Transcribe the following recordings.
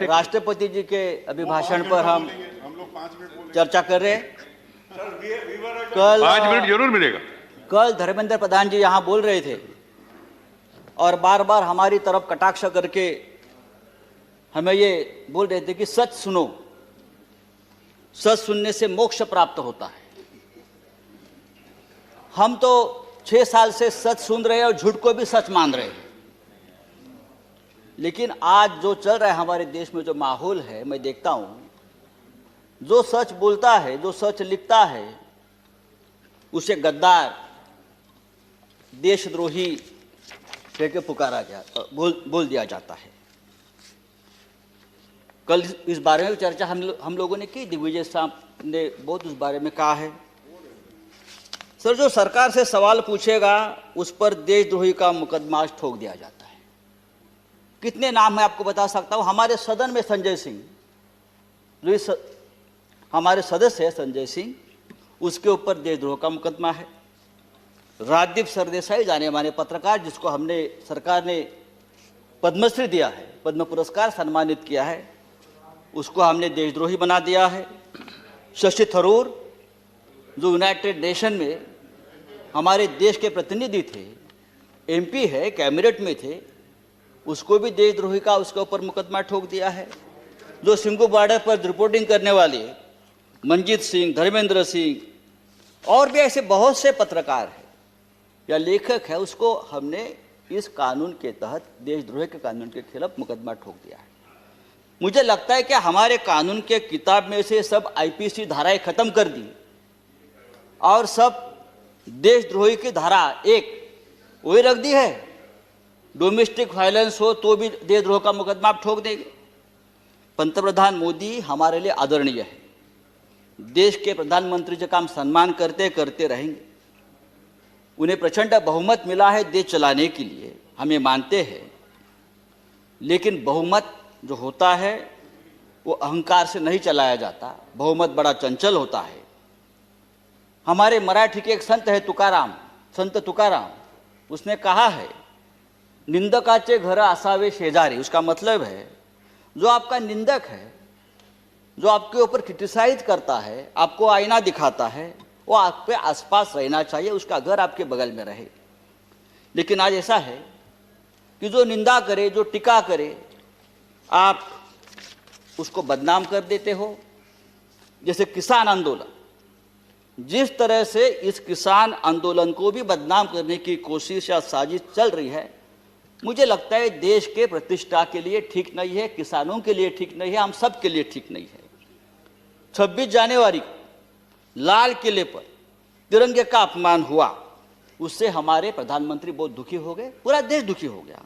राष्ट्रपति जी के अभिभाषण पर हम चर्चा कर रहे हैं। कल 5 मिनट जरूर मिलेगा। कल धर्मेंद्र प्रधान जी यहाँ बोल रहे थे और बार बार हमारी तरफ कटाक्ष करके हमें ये बोल रहे थे कि सच सुनो, सच सुनने से मोक्ष प्राप्त होता है। हम तो 6 साल से सच सुन रहे हैं और झूठ को भी सच मान रहे हैं, लेकिन आज जो चल रहा है हमारे देश में, जो माहौल है, मैं देखता हूं जो सच बोलता है, जो सच लिखता है, उसे गद्दार, देशद्रोही कह के पुकारा बोल दिया जाता है। कल इस बारे में चर्चा हम लोगों ने की। दिग्विजय साहब ने बहुत उस बारे में कहा है। सर, जो सरकार से सवाल पूछेगा उस पर देशद्रोही का मुकदमा ठोक दिया जाता है। कितने नाम मैं आपको बता सकता हूं। हमारे सदन में संजय सिंह, जो हमारे सदस्य है संजय सिंह, उसके ऊपर देशद्रोह का मुकदमा है। राजदीप सरदेसाई, जाने माने पत्रकार, जिसको हमने सरकार ने पद्मश्री दिया है, पद्म पुरस्कार सम्मानित किया है, उसको हमने देशद्रोही बना दिया है। शशि थरूर, जो यूनाइटेड नेशन में हमारे देश के प्रतिनिधि थे, एमपी है, कैबिनेट में थे, उसको भी देशद्रोही का उसके ऊपर मुकदमा ठोक दिया है। जो सिंघू बॉर्डर पर रिपोर्टिंग करने वाले मंजीत सिंह, धर्मेंद्र सिंह और भी ऐसे बहुत से पत्रकार हैं या लेखक है, उसको हमने इस कानून के तहत, देशद्रोह के कानून के खिलाफ मुकदमा ठोक दिया है। मुझे लगता है कि हमारे कानून के किताब में से सब आईपीसी धाराएं खत्म कर दी और सब देशद्रोही की धारा एक वही रख दी है। डोमेस्टिक वायलेंस हो तो भी देशद्रोह का मुकदमा आप ठोक देंगे। पंतप्रधान मोदी हमारे लिए आदरणीय है। देश के प्रधानमंत्री जी का हम सम्मान करते करते रहेंगे। उन्हें प्रचंड बहुमत मिला है देश चलाने के लिए, हम ये मानते हैं। लेकिन बहुमत जो होता है वो अहंकार से नहीं चलाया जाता। बहुमत बड़ा चंचल होता है। हमारे मराठी के एक संत है तुकाराम, संत तुकाराम, उसने कहा है, निंदकाचे घर असावे शेजारी। उसका मतलब है जो आपका निंदक है, जो आपके ऊपर क्रिटिसाइज करता है, आपको आईना दिखाता है, वो आपके आसपास रहना चाहिए, उसका घर आपके बगल में रहे। लेकिन आज ऐसा है कि जो निंदा करे, जो टीका करे, आप उसको बदनाम कर देते हो। जैसे किसान आंदोलन, जिस तरह से इस किसान आंदोलन को भी बदनाम करने की कोशिश या साजिश चल रही है, मुझे लगता है देश के प्रतिष्ठा के लिए ठीक नहीं है, किसानों के लिए ठीक नहीं है, हम सब के लिए ठीक नहीं है। 26 जनवरी को लाल किले पर तिरंगे का अपमान हुआ, उससे हमारे प्रधानमंत्री बहुत दुखी हो गए, पूरा देश दुखी हो गया।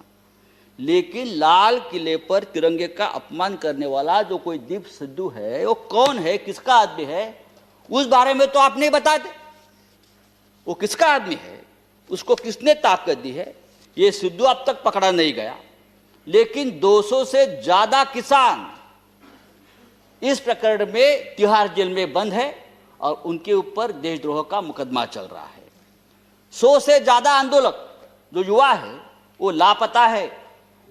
लेकिन लाल किले पर तिरंगे का अपमान करने वाला जो कोई दीप सिद्धू है, वो कौन है, किसका आदमी है, उस बारे में तो आप नहीं बताते। वो किसका आदमी है, उसको किसने ताकत दी है, ये सिद्धू अब तक पकड़ा नहीं गया। लेकिन 200 से ज्यादा किसान इस प्रकरण में तिहाड़ जेल में बंद है और उनके ऊपर देशद्रोह का मुकदमा चल रहा है। 100 से ज्यादा आंदोलक जो युवा है वो लापता है।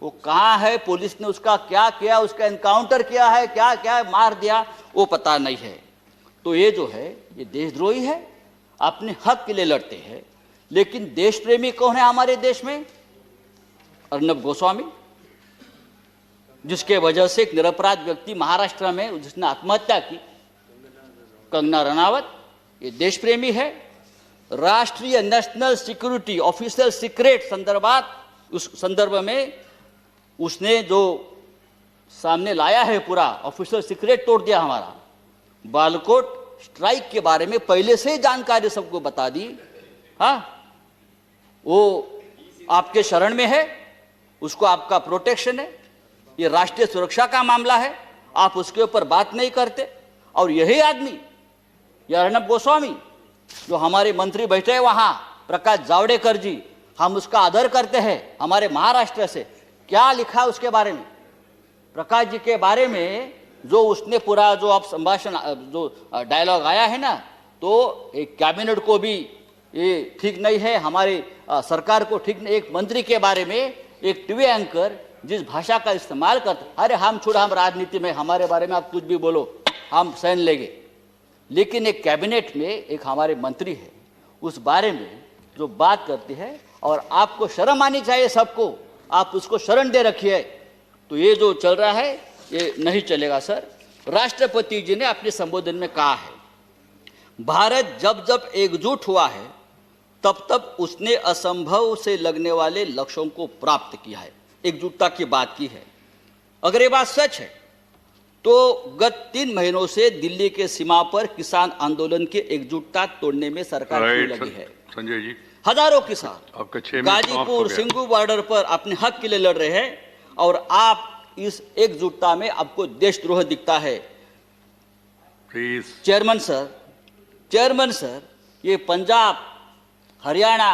वो कहाँ है, पुलिस ने उसका क्या किया, उसका एनकाउंटर किया है, क्या क्या मार दिया, वो पता नहीं है। तो ये जो है ये देशद्रोही है, अपने हक के लिए लड़ते हैं। लेकिन देश प्रेमी कौन है हमारे देश में? अर्नब गोस्वामी, जिसके वजह से एक निरपराध व्यक्ति महाराष्ट्र में जिसने आत्महत्या की, कंगना रनावत, ये देश प्रेमी है। राष्ट्रीय नेशनल सिक्योरिटी ऑफिशियल सीक्रेट संदर्भात, उस संदर्भ में उसने जो सामने लाया है, पूरा ऑफिशियल सीक्रेट तोड़ दिया हमारा। बालकोट स्ट्राइक के बारे में पहले से ही जानकारी सबको बता दी। हाँ, वो आपके शरण में है, उसको आपका प्रोटेक्शन है, ये राष्ट्रीय सुरक्षा का मामला है, आप उसके ऊपर बात नहीं करते। और यही आदमी, यह अर्नब गोस्वामी, जो हमारे मंत्री बैठे हैं वहां, प्रकाश जावड़ेकर जी, हम उसका आदर करते हैं, हमारे महाराष्ट्र से, क्या लिखा उसके बारे में, प्रकाश जी के बारे में, जो उसने पूरा जो आप संभाषण, जो डायलॉग आया है ना, तो एक कैबिनेट को भी ये ठीक नहीं है, हमारे सरकार को ठीक नहीं। एक मंत्री के बारे में एक टीवी एंकर जिस भाषा का इस्तेमाल करते, अरे हम छोड़ो, हम राजनीति में, हमारे बारे में आप कुछ भी बोलो, हम सहन लेंगे। लेकिन एक कैबिनेट में एक हमारे मंत्री है, उस बारे में जो बात करते हैं, और आपको शर्म आनी चाहिए सबको, आप उसको शरण दे रखिए। तो ये जो चल रहा है ये नहीं चलेगा सर। राष्ट्रपति जी ने अपने संबोधन में कहा है, भारत जब जब एकजुट हुआ है तब तब उसने असंभव से लगने वाले लक्ष्यों को प्राप्त किया है। एकजुटता की बात की है। अगर ये बात सच है तो गत 3 महीनों से दिल्ली के सीमा पर किसान आंदोलन की एकजुटता तोड़ने में सरकार क्यों लगी है? संजय जी, हजारों किसान गाजीपुर सिंगू बॉर्डर पर अपने हक के लिए लड़ रहे हैं, और आप इस एकजुटता में आपको देशद्रोह दिखता है। प्लीज चेयरमैन सर, ये पंजाब, हरियाणा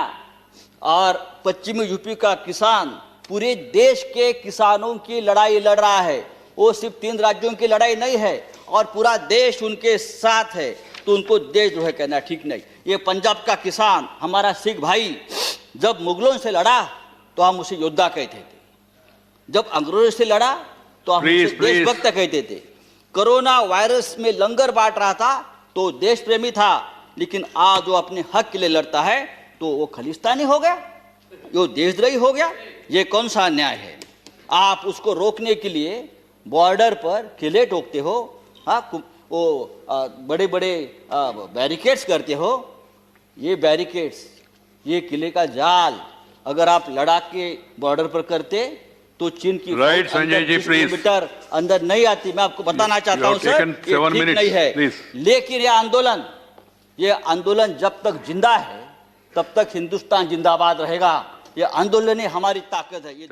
और पश्चिमी यूपी का किसान पूरे देश के किसानों की लड़ाई लड़ रहा है। वो सिर्फ 3 राज्यों की लड़ाई नहीं है, और पूरा देश उनके साथ है। तो उनको देशद्रोह कहना ठीक नहीं। ये पंजाब का किसान, हमारा सिख भाई, जब मुगलों से लड़ा तो हम उसे योद्धा कहते थे, जब अंग्रेजों से लड़ा तो हम उसे देशभक्त कहते थे। कोरोना वायरस में लंगर बांट रहा था तो देश प्रेमी था, लेकिन आज वो अपने हक के लिए लड़ता है तो वो खलिस्तानी हो गया, वो देशद्रोही हो गया। ये कौन सा अन्याय है? आप उसको रोकने के लिए बॉर्डर पर किले ठोकते हो, वो बड़े बड़े बैरिकेड्स करते हो। ये बैरिकेड्स, ये किले का जाल अगर आप लद्दाख के बॉर्डर पर करते तो चीन की संजय जी, किलोमीटर अंदर नहीं आती। मैं आपको बताना चाहता हूं सर, ये ठीक नहीं है। लेकिन ये आंदोलन जब तक जिंदा है तब तक हिंदुस्तान जिंदाबाद रहेगा। ये आंदोलन ही हमारी ताकत है। ये